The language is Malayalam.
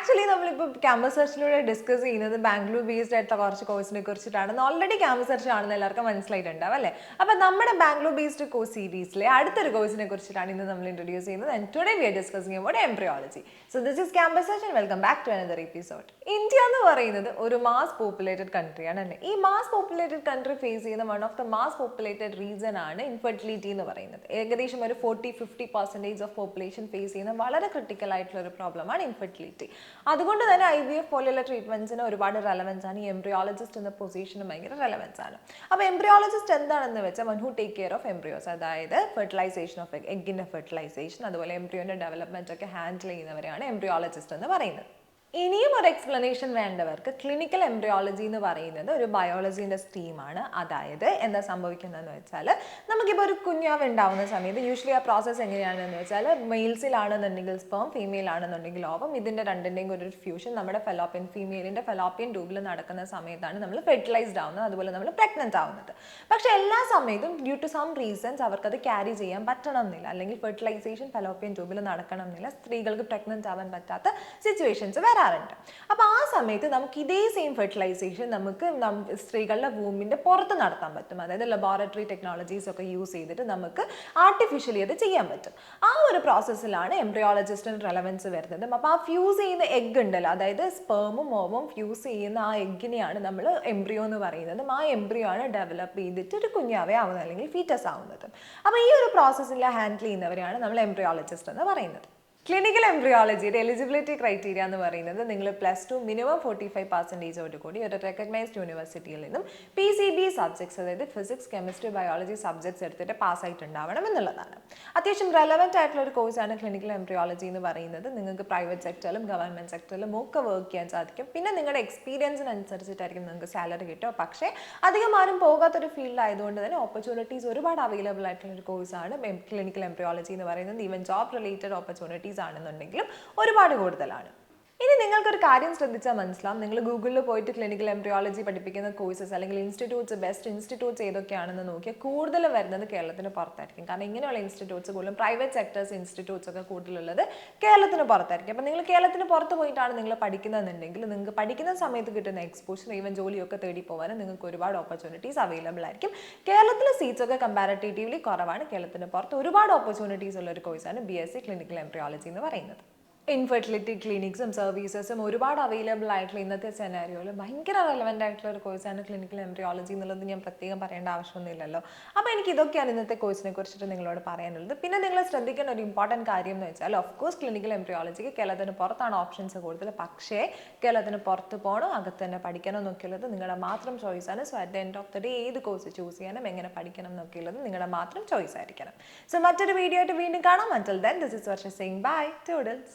ആക്ച്വലി നമ്മളിപ്പോൾ ക്യാമ്പസ് സെർച്ചിലൂടെ ഡിസ്കസ് ചെയ്യുന്നത് ബാംഗ്ലൂർ ബേസ്ഡ് ആയിട്ടുള്ള കുറച്ച് കോഴ്സിനെ കുറിച്ചിട്ടാണ്. ഓൾറെഡി ക്യാമ്പസ് സെർച്ച് ആണെന്ന് എല്ലാവർക്കും മനസ്സിലായിട്ടുണ്ടാവും അല്ലേ? അപ്പോൾ നമ്മുടെ ബാംഗ്ലൂർ ബേസ്ഡ് കോഴ്സ് സീരീസിലെ അടുത്തൊരു കോഴ്സിനെ കുറിച്ചിട്ടാണ് ഇന്ന് നമ്മൾ ഇൻട്രൊഡ്യൂസ് ചെയ്യുന്നത്. And today we are discussing about embryology. So this is campus search and welcome back to another episode. India എന്ന് പറയുന്നത് ഒരു മാസ് പോപ്പുലേറ്റഡ് കൺട്രിയാണ് അല്ലേ? ഈ മാസ് പോപ്പുലേറ്റഡ് കൺട്രി ഫേസ് ചെയ്യുന്ന one of the mass populated reason ആണ് ഇൻഫെർട്ടിലിറ്റി എന്ന് പറയുന്നത്. ഏകദേശം ഒരു 40-50% ഓഫ് പോപ്പുലേഷൻ ഫേസ് ചെയ്യുന്ന വളരെ ക്രിട്ടിക്കൽ ആയിട്ടുള്ള ഒരു പ്രോബ്ലമാണ് ഇൻഫെർട്ടിലിറ്റി. അതുകൊണ്ട് തന്നെ IVF പോലെയുള്ള ട്രീറ്റ്മെന്റ്സിന് ഒരുപാട് റെലവൻസ് ആണ്. ഈ എംബ്രിയോളജിസ്റ്റ് എന്ന പൊസിഷന് ഭയങ്കര റെലവൻസ് ആണ്. അപ്പോൾ എംബ്രിയോളജിസ്റ്റ് എന്താണെന്ന് വെച്ചാൽ one who take care of embryos, അതായത് ഫെർട്ടിലൈസേഷൻ ഓഫ് എഗ്ഗിന്റെ ഫെർട്ടിലൈസേഷൻ, അതുപോലെ എംബ്രിയോന്റെ ഡെവലപ്മെന്റ് ഒക്കെ ഹാൻഡിൽ ചെയ്യുന്നവരെയാണ് എംബ്രിയോളജിസ്റ്റ് എന്ന് പറയുന്നത്. ഇനിയും ഒരു എക്സ്പ്ലനേഷൻ വേണ്ടവർക്ക് ക്ലിനിക്കൽ എംബ്രിയോളജി എന്ന് പറയുന്നത് ഒരു ബയോളജീൻ്റെ സ്ട്രീമാണ്. അതായത് എന്താ സംഭവിക്കുന്നതെന്ന് വെച്ചാൽ നമുക്കിപ്പോൾ ഒരു കുഞ്ഞാവ് ഉണ്ടാവുന്ന സമയത്ത് യൂഷ്വലി ആ പ്രോസസ്സ് എങ്ങനെയാണെന്ന് വെച്ചാൽ മെയിൽസിലാണെന്നുണ്ടെങ്കിൽ സ്പേം, ഫീമെയിൽ ആണെന്നുണ്ടെങ്കിൽ ഓവം, ഇതിൻ്റെ രണ്ടിൻ്റെയും ഒരു ഫ്യൂഷൻ നമ്മുടെ ഫീമെയിലിൻ്റെ ഫെലോപ്പിയൻ ട്യൂബിൽ നടക്കുന്ന സമയത്താണ് നമ്മൾ ഫെർട്ടിലൈസ്ഡ് ആവുന്നത്, അതുപോലെ നമ്മൾ പ്രഗ്നൻ്റ് ആവുന്നത്. പക്ഷേ എല്ലാ സമയത്തും ഡ്യൂ ടു സം റീസൺസ് അവർക്കത് ക്യാരി ചെയ്യാൻ പറ്റണം എന്നില്ല, അല്ലെങ്കിൽ ഫെർട്ടിലൈസേഷൻ ഫെലോപ്പിയൻ ട്യൂബിൽ നടക്കണം എന്നില്ല, സ്ത്രീകൾക്ക് പ്രഗ്നൻ്റ് ആവാൻ പറ്റാത്ത സിറ്റുവേഷൻസ് വരാറുണ്ട്. അപ്പോൾ ആ സമയത്ത് നമുക്ക് ഇതേ സെയിം ഫെർട്ടിലൈസേഷൻ നമുക്ക് സ്ത്രീകളുടെ വൂമിൻ്റെ പുറത്ത് നടത്താൻ പറ്റും. അതായത് ലബോറട്ടറി ടെക്നോളജീസ് ഒക്കെ യൂസ് ചെയ്തിട്ട് നമുക്ക് ആർട്ടിഫിഷ്യലി അത് ചെയ്യാൻ പറ്റും. ആ ഒരു പ്രോസസ്സിലാണ് എംബ്രിയോളജിസ്റ്റിന് റെലവൻസ് വരുന്നത്. അപ്പോൾ ആ ഫ്യൂസ് ചെയ്യുന്ന എഗ്ഗ് ഉണ്ടല്ലോ, അതായത് സ്പേമും ഓവും ഫ്യൂസ് ചെയ്യുന്ന ആ എഗ്ഗിനെയാണ് നമ്മൾ എംബ്രിയോ എന്ന് പറയുന്നത്. ആ എംബ്രിയോ ആണ് ഡെവലപ്പ് ചെയ്തിട്ട് ഒരു കുഞ്ഞാവേ ആവുന്നത്, അല്ലെങ്കിൽ ഫീറ്റസ് ആവുന്നത്. അപ്പോൾ ഈ ഒരു പ്രോസസ്സിൽ ഹാൻഡിൽ ചെയ്യുന്നവരെയാണ് നമ്മൾ എംബ്രിയോളജിസ്റ്റ് എന്ന് പറയുന്നത്. ക്ലിനിക്കൽ എംബ്രിയോളജിയുടെ എലിജിബിലിറ്റി ക്രൈറ്റീരിയ എന്ന് പറയുന്നത് നിങ്ങൾ +2 മിനിമം 45% കൂടി ഒരു റെക്കഗ്നൈസ്ഡ് യൂണിവേഴ്സിറ്റിയിൽ നിന്നും PCB സബ്ജക്ട്സ്, അതായത് ഫിസിക്സ്, കെമിസ്ട്രി, ബയോളജി സബ്ജക്ട്സ് എടുത്തിട്ട് പാസ്സായിട്ടുണ്ടാവണം എന്നുള്ളതാണ്. അത്യാവശ്യം റെലവൻറ്റ് ആയിട്ടുള്ള ഒരു കോഴ്സാണ് ക്ലിനിക്കൽ എംബ്രിയോളജി എന്ന് പറയുന്നത്. നിങ്ങൾക്ക് പ്രൈവറ്റ് സെക്ടറിലും ഗവൺമെൻറ് സെക്ടറിലും ഒക്കെ വർക്ക് ചെയ്യാൻ സാധിക്കും. പിന്നെ നിങ്ങളുടെ എക്സ്പീരിയൻസിനനുസരിച്ചിട്ടായിരിക്കും നിങ്ങൾക്ക് സാലറി കിട്ടുക. പക്ഷേ അധികം ആരും പോകാത്തൊരു ഫീൽഡായതുകൊണ്ട് തന്നെ ഓപ്പർച്യൂണിറ്റീസ് ഒരുപാട് അവൈലബിൾ ആയിട്ടുള്ള ഒരു കോഴ്സാണ് ക്ലിനിക്കൽ എംബ്രിയോളജി എന്ന് പറയുന്നത്. ഈവൻ ജോബ് റിലേറ്റഡ് ഓപ്പർച്യൂണിറ്റീസ് ആണെന്നുണ്ടെങ്കിലും ഒരുപാട് കൂടുതലാണ്. ഇനി നിങ്ങൾക്കൊരു കാര്യം ശ്രദ്ധിച്ചാൽ മനസ്സിലാവും, നിങ്ങൾ ഗൂഗിളിൽ പോയിട്ട് ക്ലിനിക്കൽ എംബ്രിയോളജി പഠിപ്പിക്കുന്ന കോഴ്സസ് അല്ലെങ്കിൽ ഇൻസ്റ്റിറ്റ്യൂട്ട്സ്, ബെസ്റ്റ് ഇൻസ്റ്റിറ്റ്യൂട്ട്സ് ഏതൊക്കെയാണെന്ന് നോക്കിയാൽ കൂടുതൽ വരുന്നത് കേരളത്തിന് പുറത്തായിരിക്കും. കാരണം ഇങ്ങനെയുള്ള ഇൻസ്റ്റിറ്റ്യൂട്ട്സ് കൂടുതലും പ്രൈവറ്റ് സെക്ടേഴ്സ് ഇൻസ്റ്റിറ്റ്യൂട്ട്സ് ഒക്കെ കൂടുതലുള്ളത് കേരളത്തിന് പുറത്തായിരിക്കും. അപ്പോൾ നിങ്ങൾ കേരളത്തിന് പുറത്ത് പോയിട്ടാണ് നിങ്ങൾ പഠിക്കുന്നതെന്നുണ്ടെങ്കിൽ നിങ്ങൾക്ക് പഠിക്കുന്ന സമയത്ത് കിട്ടുന്ന എക്സ്പോഷർ, ഈവൻ ജോലിയൊക്കെ തേടി പോകാനും നിങ്ങൾക്ക് ഒരുപാട് ഓപ്പർച്യൂണിറ്റീസ് അവൈലബിൾ ആയിരിക്കും. കേരളത്തിലെ സീറ്റ്സ് ഒക്കെ കമ്പാരിറ്റീവ്ലി കുറവാണ്. കേരളത്തിന് പുറത്ത് ഒരുപാട് ഓപ്പർച്യൂണിറ്റീസ് ഉള്ള ഒരു കോഴ്സാണ് BSc ക്ലിനിക്കൽ എംബ്രിയോളജി എന്ന് പറയുന്നത്. ഇൻഫെർട്ടിലിറ്റി ക്ലിനിക്സും സർവീസസും ഒരുപാട് അവൈലബിൾ ആയിട്ടുള്ള ഇന്നത്തെ സെനാരിയോയിൽ ഭയങ്കര റെലവൻ്റ് ആയിട്ടുള്ള ഒരു കോഴ്സാണ് ക്ലിനിക്കൽ എംബ്രിയോളജി എന്നുള്ളത് ഞാൻ പ്രത്യേകം പറയേണ്ട ആവശ്യമൊന്നുമില്ലല്ലോ. അപ്പോൾ എനിക്ക് ഇതൊക്കെയാണ് ഇന്നത്തെ കോഴ്സിനെ കുറിച്ചിട്ട് നിങ്ങളോട് പറയാനുള്ളത്. പിന്നെ നിങ്ങൾ ശ്രദ്ധിക്കേണ്ട ഒരു ഇമ്പോർട്ടൻറ്റ് കാര്യം എന്ന് വെച്ചാൽ, ഓഫ് കോഴ്സ് ക്ലിനിക്കൽ എംബ്രിയോളജിക്ക് കേരളത്തിന് പുറത്താണ് ഓപ്ഷൻസ് കൂടുതൽ. പക്ഷേ കേരളത്തിന് പുറത്ത് പോകണോ അകത്ത് തന്നെ പഠിക്കണോ എന്നൊക്കെയുള്ളത് നിങ്ങളുടെ മാത്രം ചോയ്സാണ്. So at the end of the day ഏത് കോഴ്സ് ചൂസ് ചെയ്യാനും എങ്ങനെ പഠിക്കണം എന്നൊക്കെയുള്ളത് നിങ്ങളുടെ മാത്രം ചോയ്സ് ആയിരിക്കണം. സോ മറ്റൊരു വീഡിയോ ആയിട്ട് വീണ്ടും കാണാം. Until then, this is Varsha saying bye. Toodles.